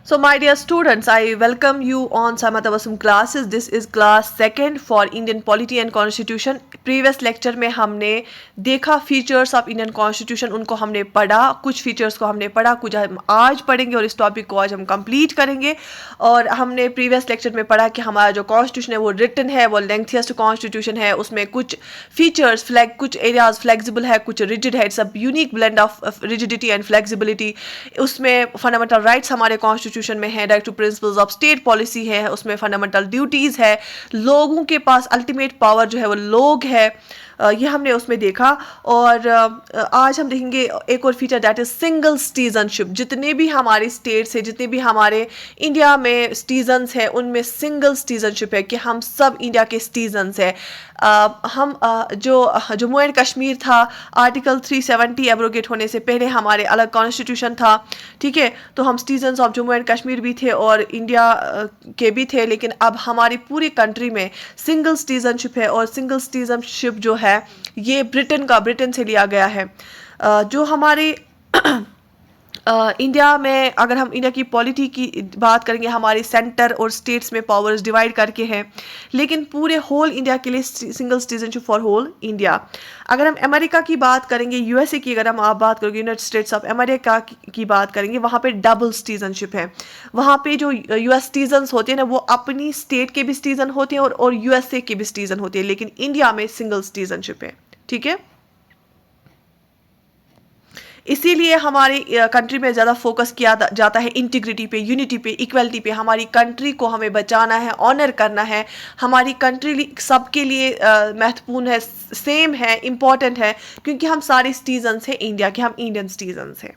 So, my dear students, I welcome you on Samatavasum classes. This is class second for Indian Polity and Constitution. Previous lecture में हमने देखा features of Indian Constitution, उनको हमने पढ़ा, कुछ features को हमने पढ़ा, कुछ हम आज पढ़ेंगे और इस topic को आज हम complete करेंगे. और हमने previous lecture में पढ़ा कि हमारा जो constitution है वो written है, वो lengthiest constitution है, उसमें कुछ features, कुछ areas flexible है, कुछ rigid है. It's a unique blend of rigidity and flexibility. उसमें fundamental rights हमारे constitution में है, direct to principles of state policy है, उसमें फंडामेंटल ड्यूटीज है, लोगों के पास अल्टीमेट पावर जो है वो लोग है, ये हमने उसमें देखा. और आज हम देखेंगे एक और feature that is single citizenship. जितने भी हमारे स्टेट्स है, जितने भी हमारे इंडिया में सिटीजन्स हैं, उनमें सिंगल सिटीजनशिप है कि हम सब इंडिया के सिटीजन्स हैं. हम जो जम्मू एंड कश्मीर था, आर्टिकल 370 एब्रोगेट होने से पहले हमारे अलग कॉन्स्टिट्यूशन था, ठीक है, तो हम citizens of Jammu and Kashmir भी थे और इंडिया के भी थे. लेकिन अब हमारी पूरी कंट्री में सिंगल सिटीजनशिप है और सिंगल सिटीजनशिप जो है ये ब्रिटेन से लिया गया है. जो हमारे इंडिया में, अगर हम इंडिया की पॉलिटी की बात करेंगे, हमारे सेंटर और स्टेट्स में पावर्स डिवाइड करके हैं, लेकिन पूरे होल इंडिया के लिए single citizenship for whole India. अगर हम अमेरिका की बात करेंगे, यूएसए की अगर हम आप बात करोगे, यूनाइटेड स्टेट्स ऑफ अमेरिका की बात करेंगे, वहाँ पे डबल सिटीजनशिप है. वहाँ पे जो यूएस सिटीजन्स होते हैं ना, वो अपनी स्टेट के भी सिटीजन होते हैं और यूएसए के भी सिटीजन होते हैं, लेकिन इंडिया में सिंगल सिटीजनशिप है, ठीक है. इसीलिए हमारी कंट्री में ज़्यादा फोकस किया जाता है इंटीग्रिटी पे, यूनिटी पे, इक्वलिटी पे. हमारी कंट्री को हमें बचाना है, ऑनर करना है. हमारी कंट्री सबके लिए महत्वपूर्ण है, सेम है, इम्पॉर्टेंट है, क्योंकि हम सारे सिटीजन्स हैं इंडिया के, हम इंडियन सिटीजन्स हैं,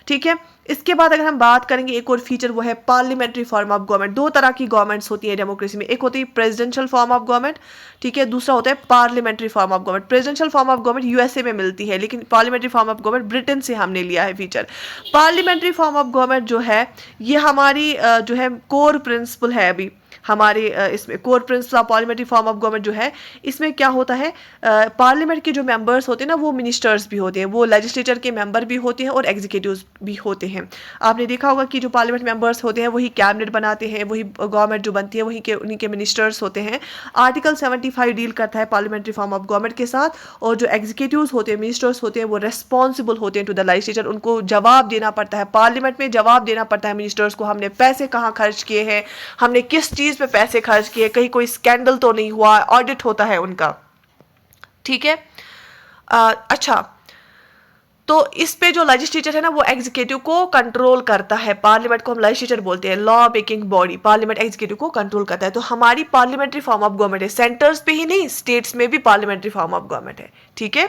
ठीक है. इसके बाद अगर हम बात करेंगे एक और फीचर, वो है पार्लियामेंट्री फॉर्म ऑफ गवर्नमेंट. दो तरह की गवर्नमेंट्स होती है डेमोक्रेसी में. एक होती है प्रेसिडेंशियल फॉर्म ऑफ गवर्नमेंट, ठीक है, दूसरा होता है parliamentary form of government. Presidential form of government USA में मिलती है, लेकिन parliamentary form of government Britain से हमने लिया है feature. Parliamentary form of government जो है ये हमारी जो है कोर प्रिंसिपल है. अभी हमारे इसमें core principle of parliamentary form of government जो है, इसमें क्या होता है, पार्लियामेंट के जो मेंबर्स होते हैं ना, वो मिनिस्टर्स भी होते हैं, वो लेजिस्लेचर के मेंबर भी होते हैं और एग्जीक्यूटिव्स भी होते हैं. आपने देखा होगा कि जो पार्लियामेंट मेंबर्स होते हैं वही कैबिनेट बनाते हैं, वही गवर्नमेंट जो बनती है वही के उन्हीं के मिनिस्टर्स होते हैं. आर्टिकल 75 डील करता है पार्लियामेंट्री फॉर्म ऑफ गवर्नमेंट के साथ. और जो एग्जीक्यूटिव्स होते हैं, मिनिस्टर्स होते हैं, वो रेस्पॉन्सिबल होते हैं टू द लेजिस्लेचर. उनको जवाब देना पड़ता है, पार्लियामेंट में जवाब देना पड़ता है मिनिस्टर्स को, हमने पैसे कहाँ खर्च किए हैं, हमने किस चीज़ पे पैसे खर्च किए, कहीं कोई स्कैंडल तो नहीं हुआ, ऑडिट होता है उनका, ठीक है. अच्छा, तो इस पे जो लेजिस्लेचर है ना, वो एग्जीक्यूटिव को कंट्रोल करता है. पार्लियामेंट को हम लेजिस्लेचर बोलते हैं, law making body. Parliament executive को कंट्रोल करता है. तो हमारी पार्लियामेंट्री फॉर्म ऑफ गवर्नमेंट है, सेंटर्स पे ही नहीं, स्टेट्स में भी पार्लियामेंट्री फॉर्म ऑफ गवर्नमेंट है, ठीक है,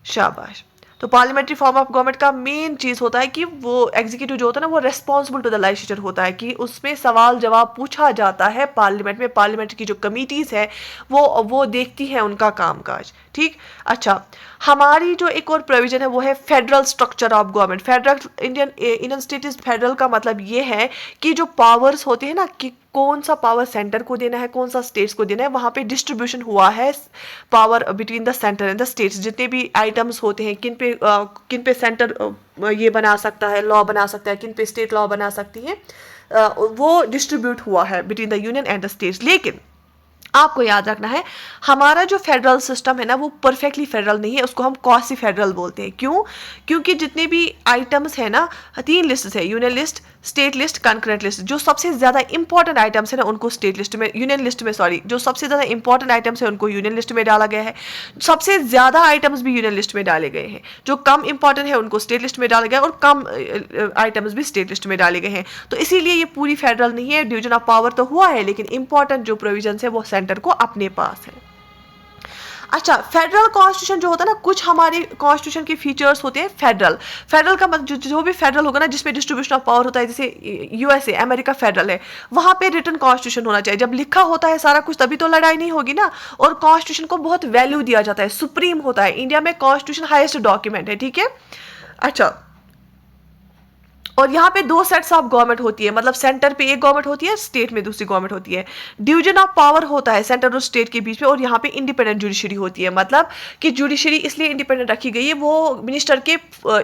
शाबाश. तो पार्लियामेंट्री फॉर्म ऑफ गवर्नमेंट का मेन चीज़ होता है कि वो एग्जीक्यूटिव जो होता है ना, वो रेस्पॉन्सिबल टू द लेजिस्लेचर होता है, कि उसमें सवाल जवाब पूछा जाता है पार्लियामेंट में. पार्लियामेंट की जो कमिटीज़ है वो देखती हैं उनका कामकाज, ठीक. अच्छा, हमारी जो एक और प्रोविजन है वो है federal structure of government. Federal Indian state is federal का मतलब ये है कि जो पावर्स होते हैं ना, कि कौन सा पावर सेंटर को देना है, कौन सा स्टेट्स को देना है, वहाँ पे डिस्ट्रीब्यूशन हुआ है power between the centre and the states. जितने भी आइटम्स होते हैं, किन पे सेंटर ये बना सकता है, लॉ बना सकता है, किन पे स्टेट लॉ बना सकती है, वो डिस्ट्रीब्यूट हुआ है between the union and the states. लेकिन आपको याद रखना है, हमारा जो फेडरल सिस्टम है ना, वो परफेक्टली फेडरल नहीं है, उसको हम क्वासी फेडरल बोलते हैं. क्यों? क्योंकि जितने भी आइटम्स है ना, 3 लिस्ट है, union list, state list, concurrent list. जो सबसे ज़्यादा इंपॉर्टेंट आइटम्स है ना, उनको स्टेट लिस्ट में, यूनियन लिस्ट में, सॉरी, जो सबसे ज़्यादा इंपॉर्टेंट आइटम्स है उनको यूनियन लिस्ट में डाला गया है. सबसे ज़्यादा आइटम्स भी यूनियन लिस्ट में डाले गए हैं. जो कम इंपॉर्टेंट है उनको स्टेट लिस्ट में डाला गया और कम आइटम्स भी स्टेट लिस्ट में डाले गए हैं. तो इसीलिए ये पूरी फेडरल नहीं है. डिवीजन ऑफ पावर तो हुआ है, लेकिन इंपॉर्टेंट जो प्रोविजन है वो सेंटर को अपने पास है. अच्छा, फेडरल कॉन्स्टिट्यूशन जो होता है ना, कुछ हमारे कॉन्स्टिट्यूशन के फीचर्स होते हैं फेडरल का मतलब जो भी फेडरल होगा ना, जिसमें डिस्ट्रीब्यूशन ऑफ पावर होता है, जैसे यूएसए अमेरिका फेडरल है, वहाँ पे रिटन कॉन्स्टिट्यूशन होना चाहिए. जब लिखा होता है सारा कुछ, तभी तो लड़ाई नहीं होगी ना. और कॉन्स्टिट्यूशन को बहुत वैल्यू दिया जाता है, सुप्रीम होता है. इंडिया में कॉन्स्टिट्यूशन हाईएस्ट डॉक्यूमेंट है, ठीक है. अच्छा, और यहाँ पे दो सेट्स ऑफ गवर्नमेंट होती है, मतलब सेंटर पे एक गवर्नमेंट होती है, स्टेट में दूसरी गवर्नमेंट होती है। डिवीजन ऑफ पावर होता है सेंटर और स्टेट के बीच में, और यहाँ पे इंडिपेंडेंट जुडिशरी होती है, मतलब कि जुडिशरी इसलिए इंडिपेंडेंट रखी गई है वो मिनिस्टर के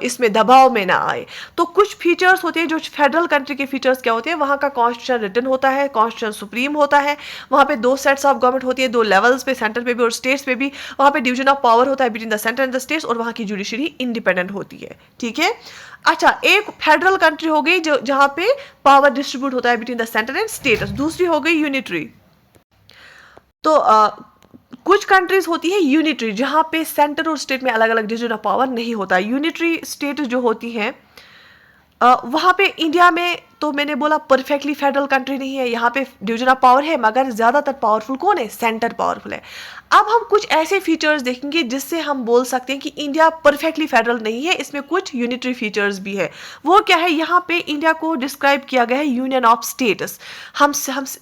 इसमें दबाव में ना आए। तो कुछ फीचर्स होते हैं जो फेडरल कंट्री के फीचर्स क्या होते हैं, वहाँ का कॉन्स्टिट्यूशन रिटन होता है, कॉन्स्टिट्यूशन सुप्रीम होता है, वहाँ पे दो सेट्स ऑफ गवर्नमेंट होती है, दो लेवल्स पे, सेंटर पे भी और स्टेट्स पे भी। वहाँ पे डिवीजन ऑफ पावर होता है between the centre and the states, और वहाँ की जुडिशरी इंडिपेंडेंट होती है। ठीक है, अच्छा, एक फेडरल कंट्री हो गई जो जहां पे पावर डिस्ट्रीब्यूट होता है between the centre and states, दूसरी हो गई यूनिटरी। तो कुछ कंट्रीज होती है यूनिटरी जहां पे सेंटर और स्टेट में अलग अलग डिवीजन ऑफ पावर नहीं होता। यूनिटरी स्टेट जो होती हैं वहाँ पे इंडिया में तो मैंने बोला परफेक्टली फेडरल कंट्री नहीं है, यहाँ पे डिवीजन ऑफ पावर है, मगर ज़्यादातर पावरफुल कौन है, सेंटर पावरफुल है। अब हम कुछ ऐसे फीचर्स देखेंगे जिससे हम बोल सकते हैं कि इंडिया परफेक्टली फेडरल नहीं है, इसमें कुछ यूनिटरी फीचर्स भी है। वो क्या है, यहाँ पे इंडिया को डिस्क्राइब किया गया है यूनियन ऑफ स्टेट्स। हम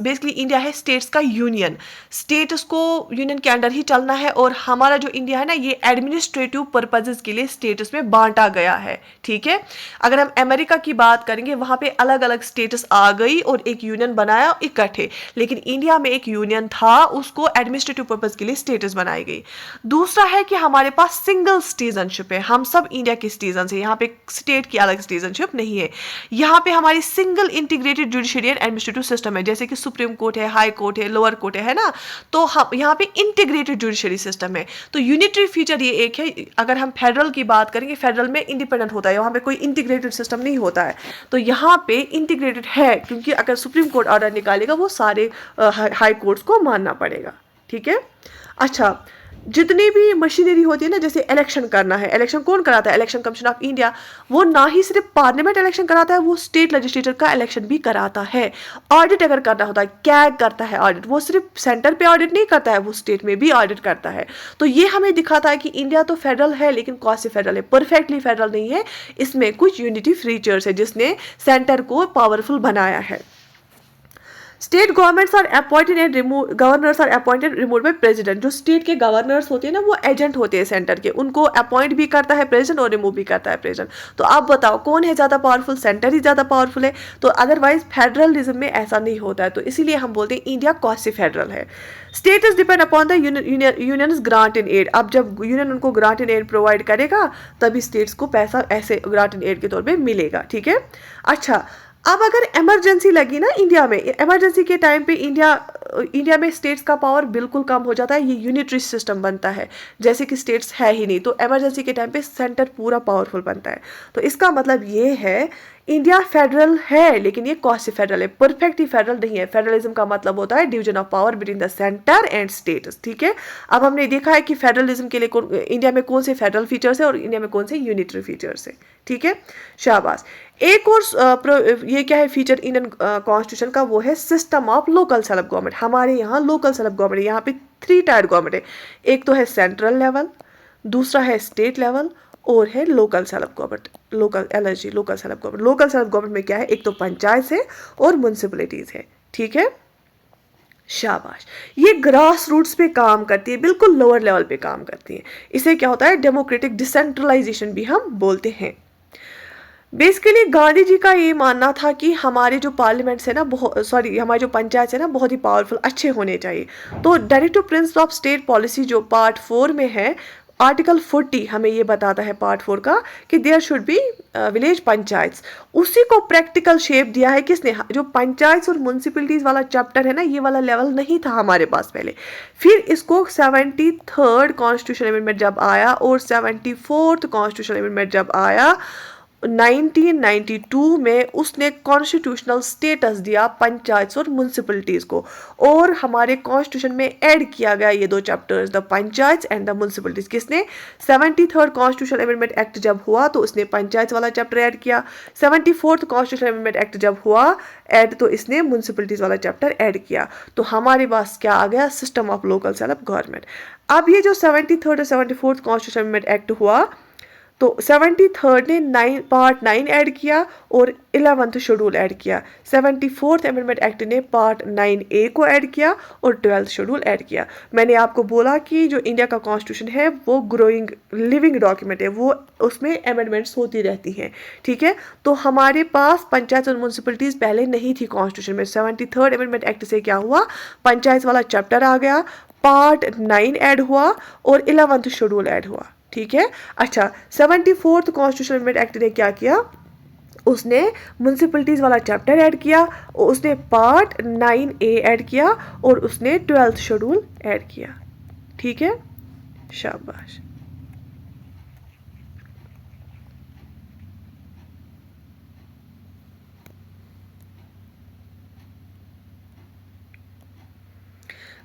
बेसिकली इंडिया है स्टेट्स का यूनियन, स्टेट्स को यूनियन के अंडर ही चलना है, और हमारा जो इंडिया है ना ये एडमिनिस्ट्रेटिव पर्पजेज के लिए स्टेट्स में बांटा गया है। ठीक है, अगर हम अमेरिका की बात करेंगे वहाँ पे अलग अलग स्टेट्स आ गई और एक यूनियन बनाया इकट्ठे, लेकिन इंडिया में एक यूनियन था, उसको एडमिनिस्ट्रेटिव पर्पज के लिए स्टेटस बनाई गई। दूसरा है कि हमारे पास सिंगल सिटीजनशिप है, हम सब इंडिया के सिटीजन हैं, यहाँ पे स्टेट की अलग सिटीजनशिप नहीं है। यहाँ पे हमारी single integrated judiciary and administrative system है, जैसे कि सुप्रीम कोर्ट है, हाई कोर्ट है, लोअर कोर्ट है ना, तो हम यहाँ पे इंटीग्रेटेड जुडिशरी सिस्टम है। तो यूनिटरी फीचर ये एक है। अगर हम फेडरल की बात करेंगे, फेडरल में इंडिपेंडेंट होता है, यहाँ पे कोई इंटीग्रेटेड सिस्टम नहीं होता है, तो यहाँ पे इंटीग्रेटेड है, क्योंकि अगर सुप्रीम कोर्ट ऑर्डर निकालेगा वो सारे हाई कोर्ट्स को मानना पड़ेगा। ठीक है, अच्छा, जितनी भी मशीनरी होती है ना, जैसे इलेक्शन करना है, इलेक्शन कौन कराता है, इलेक्शन कमीशन ऑफ इंडिया, वो ना ही सिर्फ पार्लियामेंट इलेक्शन कराता है, वो स्टेट लेजिस्लेचर का इलेक्शन भी कराता है। ऑडिट अगर करना होता है, कैग करता है ऑडिट, वो सिर्फ सेंटर पे ऑडिट नहीं करता है, वो स्टेट में भी ऑडिट करता है। तो ये हमें दिखाता है कि इंडिया तो फेडरल है, लेकिन क्वासी फेडरल है, परफेक्टली फेडरल नहीं है, इसमें कुछ यूनिटी फीचर्स है जिसने सेंटर को पावरफुल बनाया है। State governments are appointed and governors are appointed remove by president. जो स्टेट के गवर्नर्स होते हैं ना, वो एजेंट होते हैं सेंटर के, उनको अपॉइंट भी करता है प्रेसिडेंट और रिमूव भी करता है प्रेसिडेंट। तो आप बताओ कौन है ज़्यादा पावरफुल, सेंटर ही ज़्यादा पावरफुल है। तो अदरवाइज फेडरलिज्म में ऐसा नहीं होता है, तो इसीलिए हम बोलते हैं इंडिया क्वासी फेडरल है। Status depend upon the union grant in aid. अब जब यूनियन उनको ग्रांट इन एड प्रोवाइड करेगा तभी स्टेट्स को पैसा ऐसे ग्रांट इन एड के तौर पे मिलेगा। ठीक है, अच्छा, अब अगर इमरजेंसी लगी ना इंडिया में, इमरजेंसी के टाइम पे इंडिया में स्टेट्स का पावर बिल्कुल कम हो जाता है, ये यूनिटरी सिस्टम बनता है, जैसे कि स्टेट्स है ही नहीं, तो इमरजेंसी के टाइम पे सेंटर पूरा पावरफुल बनता है। तो इसका मतलब ये है इंडिया फेडरल है, लेकिन ये क्वासी फेडरल है, परफेक्टली फेडरल नहीं है। फेडरलिज्म का मतलब होता है division of power between the centre and states. ठीक है, अब हमने देखा है कि फेडरलिज्म के लिए इंडिया में कौन से फेडरल फीचर्स है और इंडिया में कौन से यूनिटरी फीचर्स है। ठीक है, शाबाश। एक और ये क्या है फीचर इंडियन कॉन्स्टिट्यूशन का, वो है system of local self government. हमारे यहाँ लोकल सेल्फ गवर्नमेंट, यहाँ पे 3 टायर गवर्नमेंट है, एक तो है सेंट्रल लेवल, दूसरा है स्टेट लेवल, और है local self government, local self government. Local self government में क्या है, एक तो पंचायत है और म्यूनसिपलिटीज है। ठीक है, शाबाश। ये ग्रास रूट्स पे काम करती है, बिल्कुल लोअर लेवल पे काम करती है। इसे क्या होता है, डेमोक्रेटिक डिसेंट्रलाइजेशन भी हम बोलते हैं। बेसिकली गांधी जी का ये मानना था कि हमारे जो पार्लियामेंट्स है ना, हमारे जो पंचायत है ना, बहुत ही पावरफुल अच्छे होने चाहिए। तो directive principle of state policy जो पार्ट 4 में है, आर्टिकल 40 हमें ये बताता है पार्ट 4 का, कि there should be village panchayats. उसी को प्रैक्टिकल शेप दिया है किसने, जो पंचायत और म्यूनसिपलिटीज वाला चैप्टर है ना, ये वाला लेवल नहीं था हमारे पास पहले। फिर इसको 73rd कॉन्स्टिट्यूशन अमेंडमेंट जब आया और 74th कॉन्स्टिट्यूशन अमेंडमेंट जब आया 1992 में, उसने कॉन्स्टिट्यूशनल स्टेटस दिया पंचायत और म्यूनसिपलिटीज़ को, और हमारे कॉन्स्टिट्यूशन में ऐड किया गया ये 2 chapters, the panchayat and the municipalities. किसने, 73rd कॉन्स्टिट्यूशनल अमेंडमेंट एक्ट जब हुआ तो उसने पंचायत वाला चैप्टर ऐड किया, 74th कॉन्स्टिट्यूशनल अमेंडमेंट एक्ट जब हुआ ऐड तो इसने म्यूनसिपलिटीज़ वाला चैप्टर ऐड किया। तो हमारे पास क्या आ गया, system of local self government. अब ये जो 73rd और 74th कॉन्स्टिट्यूशनल अमेंडमेंट एक्ट हुआ, तो 73rd ने 9 पार्ट 9 ऐड किया और 11th शेड्यूल ऐड किया। 74th अमेंडमेंट एक्ट ने पार्ट 9A को ऐड किया और 12th शेड्यूल ऐड किया। मैंने आपको बोला कि जो इंडिया का कॉन्स्टिट्यूशन है वो ग्रोइंग लिविंग डॉक्यूमेंट है, वो उसमें अमेंडमेंट्स होती रहती हैं, ठीक है। तो हमारे पास पंचायत और म्यूनसिपलिटीज़ पहले नहीं थी कॉन्स्टिट्यूशन में। 73rd अमेंडमेंट एक्ट से क्या हुआ, पंचायत वाला चैप्टर आ गया, पार्ट 9 ऐड हुआ और 11th शेड्यूल ऐड हुआ, ठीक है। अच्छा, 74th कॉन्स्टिट्यूशन अमेंडमेंट एक्ट ने क्या किया, उसने म्यूनसिपलिटीज़ वाला चैप्टर ऐड किया, उसने पार्ट 9A ऐड किया और उसने 12th शेड्यूल ऐड किया, ठीक है। शाबाश।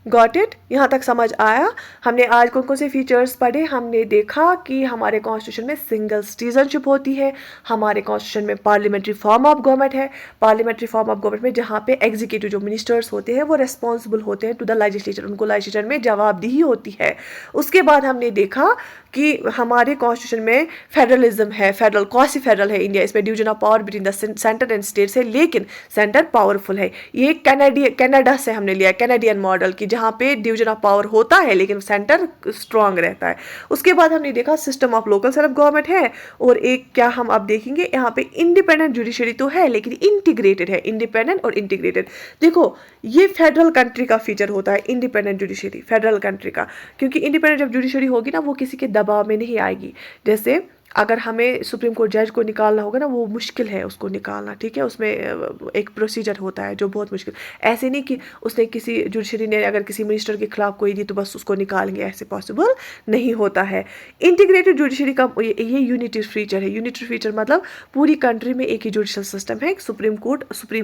गॉट इट, यहाँ तक समझ आया। हमने आज कौन कौन से फीचर्स पढ़े। हमने देखा कि हमारे कॉन्स्टिट्यूशन में सिंगल सिटीजनशिप होती है, हमारे कॉन्स्टिट्यूशन में पार्लियामेंट्री फॉर्म ऑफ गवर्नमेंट है, पार्लियामेंट्री फॉर्म ऑफ गवर्नमेंट में जहाँ पे एग्जीक्यूटिव जो मिनिस्टर्स होते हैं वो रेस्पॉन्सिबल होते हैं टू द लेजिस्लेचर, उनको लेजिस्लेचर में जवाबदेही होती है। उसके बाद हमने देखा कि हमारे कॉन्स्टिट्यूशन में फेडरलिज्म है, फेडरल क्वासी फेडरल है इंडिया, इसमें division of power between the centre and states है, लेकिन सेंटर पावरफुल है। ये कनाडा से हमने लिया, कैनेडियन मॉडल की, जहाँ पे डिवीजन ऑफ पावर होता है लेकिन सेंटर स्ट्रांग रहता है। उसके बाद हमने देखा system of local self government है, और एक क्या हम अब देखेंगे, यहाँ पे इंडिपेंडेंट जुडिशरी तो है लेकिन इंटीग्रेटेड है, इंडिपेंडेंट और इंटीग्रेटेड। देखो ये फेडरल कंट्री का फीचर होता है, इंडिपेंडेंट जुडिशरी फेडरल कंट्री का, क्योंकि इंडिपेंडेंट जब जुडिशरी होगी ना वो किसी के दबाव में नहीं आएगी। जैसे अगर हमें सुप्रीम कोर्ट जज को निकालना होगा ना, वो मुश्किल है उसको निकालना, ठीक है, उसमें एक प्रोसीजर होता है जो बहुत मुश्किल। ऐसे नहीं कि उसने किसी जुडिशरी ने अगर किसी मिनिस्टर के खिलाफ कोई दी तो बस उसको निकालेंगे, ऐसे पॉसिबल नहीं होता है। इंटीग्रेटेड जुडिशरी का ये यूनिटी फीचर है। यूनिटी फीचर मतलब पूरी कंट्री में एक ही जुडिशल सिस्टम है, सुप्रीम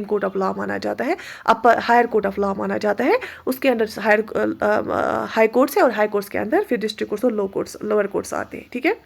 कोर्ट ऑफ लॉ माना जाता है, अपर हायर कोर्ट ऑफ लॉ माना जाता है, उसके अंदर हाई कोर्ट्स है और हाई कोर्ट्स के अंदर फिर डिस्ट्रिक्ट कोर्ट्स और लोअर कोर्ट्स आते हैं, ठीक है।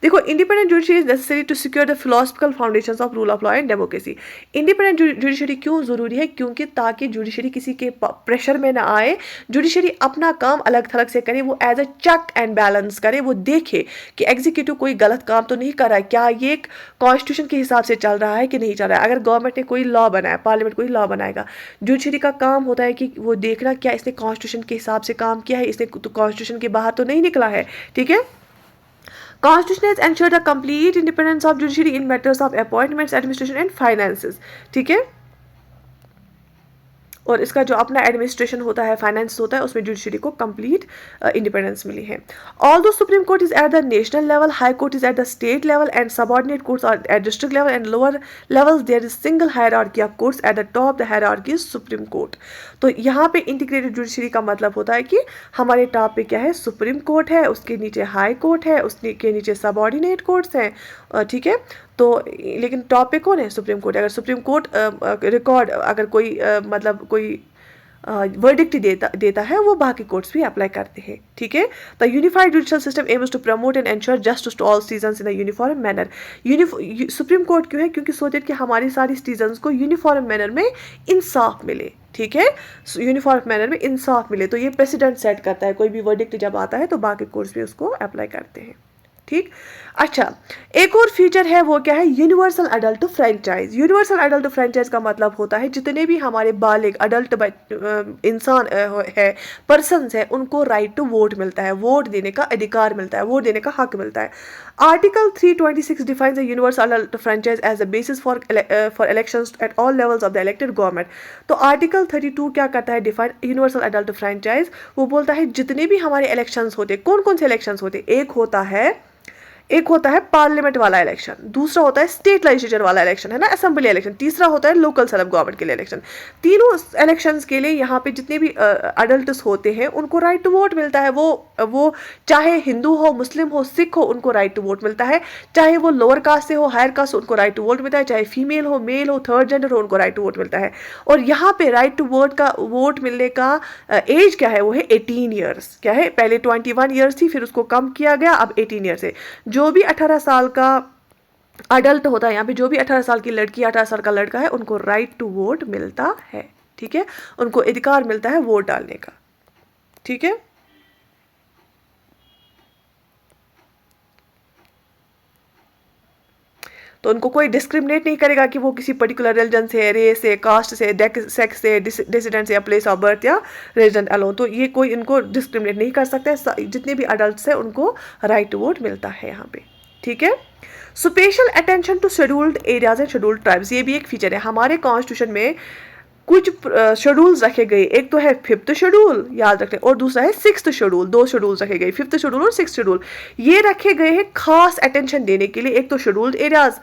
देखो independent judiciary is necessary to secure the philosophical foundations of rule of law and democracy. Independent judiciary क्यों जरूरी है, क्योंकि ताकि जुडिशरी किसी के प्रेशर में ना आए, जुडिशरी अपना काम अलग थलग से करे, वो as a check and balance करे, वो देखे कि एग्जीक्यूटिव कोई गलत काम तो नहीं कर रहा है, क्या ये कॉन्स्टिट्यूशन के हिसाब से चल रहा है कि नहीं चल रहा है। अगर गवर्नमेंट ने कोई लॉ बनाया, पार्लियामेंट कोई लॉ बनाएगा, जुडिशरी का काम होता है कि वो देखना क्या इसने कॉन्स्टिट्यूशन के हिसाब से काम किया है, इसने कॉन्स्टिट्यूशन के बाहर तो नहीं निकला है, ठीक है। Constitution has ensured the complete independence of judiciary in matters of appointments, administration and finances, ठीक है। और इसका जो अपना एडमिनिस्ट्रेशन होता है, फाइनेंस होता है, उसमें जुडिशरी को कंप्लीट इंडिपेंडेंस मिली है। Although supreme court is at the national level, high court is at the state level and subordinate courts are at district level and lower levels there is single hierarchy of courts, at the top the hierarchy is supreme court. तो यहाँ पे integrated judiciary का मतलब होता है कि हमारे top पे क्या है, सुप्रीम कोर्ट है, उसके नीचे हाई कोर्ट है, उसके नीचे सबऑर्डिनेट कोर्ट्स हैं, ठीक है। तो लेकिन टॉप पे कौन है, सुप्रीम कोर्ट। अगर सुप्रीम कोर्ट रिकॉर्ड अगर कोई मतलब कोई वर्डिक्ट देता है, वो बाकी कोर्ट्स भी अप्लाई करते हैं, ठीक है। The unified judicial system aims to promote and ensure justice to all citizens in a uniform manner. Supreme court क्यों है, क्योंकि सो दैट कि हमारी सारी सिटीजंस को यूनिफॉर्म मैनर में इंसाफ मिले, ठीक है, यूनिफॉर्म मैनर में इंसाफ मिले। तो ये प्रेसिडेंट सेट करता है, कोई भी वर्डिक्ट जब आता है तो बाकी कोर्ट्स भी उसको अप्लाई करते हैं, ठीक। अच्छा, एक और फीचर है, वो क्या है, universal adult franchise. Universal adult franchise का मतलब होता है जितने भी हमारे बालिग अडल्ट इंसान है, पर्सन्स है, उनको राइट टू वोट मिलता है, वोट देने का अधिकार मिलता है, वोट देने का हक मिलता है। Article 326 defines the universal adult franchise as a basis for elections at all levels of the elected government. तो आर्टिकल 32 क्या करता है, डिफाइन यूनिवर्सल अडल्ट फ्रेंचाइज। वो बोलता है जितने भी हमारे इलेक्शंस होते, कौन कौन से इलेक्शंस होते, एक होता है पार्लियामेंट वाला इलेक्शन, दूसरा होता है स्टेट लेजिस्लेचर वाला इलेक्शन, है ना, असेंबली इलेक्शन, तीसरा होता है लोकल सेल्फ गवर्नमेंट के लिए इलेक्शन। तीनों इलेक्शंस के लिए यहाँ पे जितने भी अडल्ट्स होते हैं उनको राइट टू वोट मिलता है। वो चाहे हिंदू हो, मुस्लिम हो, सिख हो, उनको राइट टू वोट मिलता है। चाहे वो लोअर कास्ट से हो, हायर कास्ट हो, उनको राइट टू वोट मिलता है। चाहे फीमेल हो, मेल हो, थर्ड जेंडर हो, उनको राइट टू वोट मिलता है। और यहाँ पे राइट टू वोट मिलने का एज क्या है, वो है 18 ईयर्स। क्या है, पहले 21 ईयर्स थी, फिर उसको कम किया गया, अब 18 ईयर्स है। जो भी 18 साल का अडल्ट होता है, यहाँ पे जो भी 18 साल की लड़की, 18 साल का लड़का है, उनको राइट टू वोट मिलता है, ठीक है, उनको अधिकार मिलता है वोट डालने का, ठीक है। तो उनको कोई डिस्क्रिमिनेट नहीं करेगा कि वो किसी पर्टिकुलर रिलीजन से, रेस से, कास्ट से, सेक्स से, डिसिडेंट से, या प्लेस ऑफ बर्थ या रेजिडेंट अलोन, तो ये कोई इनको डिस्क्रिमिनेट नहीं कर सकता है। जितने भी अडल्ट हैं उनको राइट टू वोट मिलता है यहाँ पे, ठीक है। Special attention to scheduled areas and scheduled tribes, ये भी एक फीचर है हमारे कॉन्स्टिट्यूशन में। कुछ शेड्यूल्स रखे गए, एक तो है 5th शेड्यूल, याद रखते हैं, और दूसरा है 6th शेड्यूल। 2 शेड्यूल्स रखे गए, 5th शेड्यूल और 6th शेड्यूल। ये रखे गए हैं खास अटेंशन देने के लिए, एक तो शेड्यूल्ड एरियाज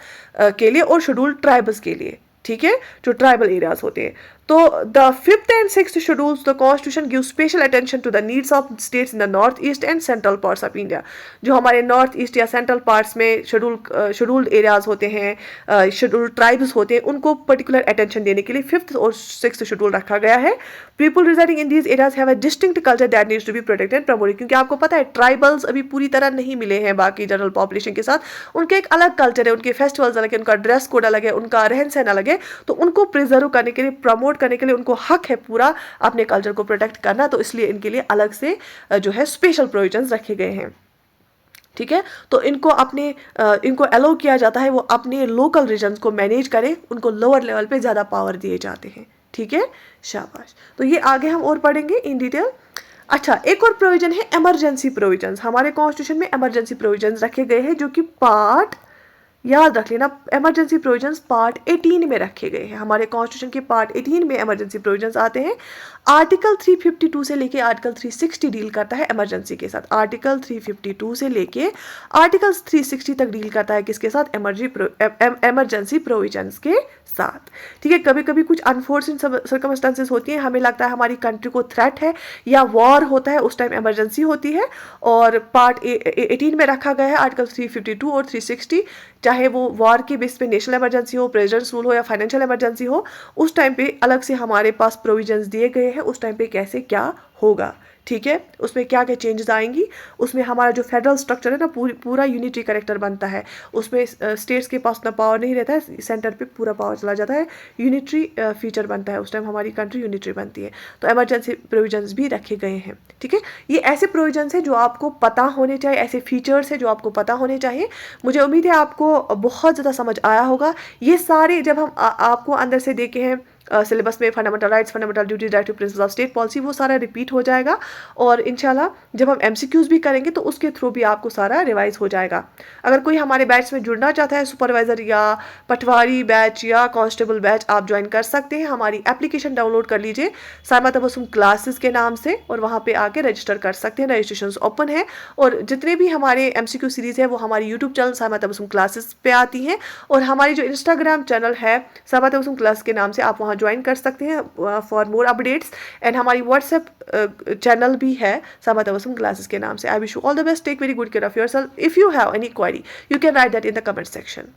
के लिए और शेड्यूल्ड ट्राइब्स के लिए, ठीक है, जो ट्राइबल एरियाज होते हैं। तो the 5th and 6th schedules the constitution gives special attention to the needs of states in the north east and central parts of India। जो हमारे नॉर्थ ईस्ट या सेंट्रल पार्ट्स में शेड्यूल्ड एरियाज होते हैं, scheduled tribes होते हैं, उनको particular attention देने के लिए 5th और 6th शेड्यूल रखा गया है। People residing in these areas have a distinct culture that needs to be protected and promoted, क्योंकि आपको पता है ट्राइबल्स अभी पूरी तरह नहीं मिले हैं बाकी जनरल पॉपुलेशन के साथ। उनके एक अलग कल्चर है, उनके फेस्टिवल्स अलग है, उनका ड्रेस कोड अलग है, उनका रहन सहन अलग है। तो उनको प्रिजर्व करने के लिए, प्रमोट करने के लिए उनको हक है पूरा अपने कल्चर को प्रोटेक्ट करना, तो इसलिए इनके लिए अलग से जो है स्पेशल प्रोविजंस रखे गए हैं, ठीक है। तो इनको अलाउ किया जाता है वो अपने लोकल रीजन्स को मैनेज करें, उनको लोअर लेवल पे ज़्यादा पावर दिए जाते हैं, ठीक है, शाबाश। तो ये आगे हम और पढ़ेंगे इन डिटेल। अच्छा, एक और प्रोविजन है इमरजेंसी प्रोविजंस। हमारे कॉन्स्टिट्यूशन में इमरजेंसी प्रोविजंस रखे गए हैं, जो कि पार्ट, याद रख लेना, इमरजेंसी प्रोविजंस पार्ट 18 में रखे गए हैं। हमारे कॉन्स्टिट्यूशन के पार्ट 18 में इमरजेंसी प्रोविजंस आते हैं। आर्टिकल 352 से लेके आर्टिकल 360 डील करता है इमरजेंसी के साथ। आर्टिकल 352 से लेके आर्टिकल 360 तक डील करता है किसके साथ? इमरजेंसी प्रोविजंस के साथ, ठीक है। कभी कभी कुछ अनफोर्चुनेट सर्कमस्टेंसेस होती हैं, हमें लगता है हमारी कंट्री को थ्रेट है या वॉर होता है, उस टाइम इमरजेंसी होती है, और पार्ट 18 में रखा गया है आर्टिकल 352 और 360। चाहे वो वॉर के बेस पे नेशनल इमरजेंसी हो, प्रेसिडेंट्स रूल हो, या फाइनेंशियल इमरजेंसी हो, उस टाइम पे अलग से हमारे पास प्रोविजंस दिए गए हैं, उस टाइम पे कैसे क्या होगा, ठीक है। उसमें क्या क्या चेंजेस आएंगी, उसमें हमारा जो फेडरल स्ट्रक्चर है ना, पूरा यूनिटरी करेक्टर बनता है। उसमें स्टेट्स के पास उतना पावर नहीं रहता है, सेंटर पे पूरा पावर चला जाता है, यूनिटरी फीचर बनता है, उस टाइम हमारी कंट्री यूनिटरी बनती है। तो इमरजेंसी प्रोविजंस भी रखे गए हैं, ठीक है। ये ऐसे प्रोविजंस हैं जो आपको पता होने चाहिए, ऐसे फीचर्स हैं जो आपको पता होने चाहिए। मुझे उम्मीद है आपको बहुत ज़्यादा समझ आया होगा। ये सारे जब हम आपको अंदर से देखे हैं सिलेबस में, fundamental rights, fundamental duties, directive principles of state policy, वो सारा रिपीट हो जाएगा, और इंशाल्लाह जब हम एमसीक्यूज भी करेंगे तो उसके थ्रू भी आपको सारा रिवाइज हो जाएगा। अगर कोई हमारे बैच में जुड़ना चाहता है, सुपरवाइजर या पटवारी बैच या कांस्टेबल बैच, आप ज्वाइन कर सकते हैं। हमारी एप्लीकेशन डाउनलोड कर लीजिए साइमा तबस्सुम क्लासेस के नाम से, और वहाँ पे आके रजिस्टर कर सकते हैं। रजिस्ट्रेशन ओपन है, और जितने भी हमारे एमसीक्यू सीरीज़ है वो हमारी YouTube channel Saima Tabassum classes पे आती हैं, और हमारी जो इंस्टाग्राम चैनल है साइमा तबस्सुम क्लास के नाम से, आप वहाँ ज्वाइन कर सकते हैं फॉर मोर अपडेट्स। एंड हमारी व्हाट्सएप चैनल भी है साइमा तबस्सुम क्लासेस के नाम से। I wish you all the best, take very good care of yourself. If you have any query you can write that in the comment section.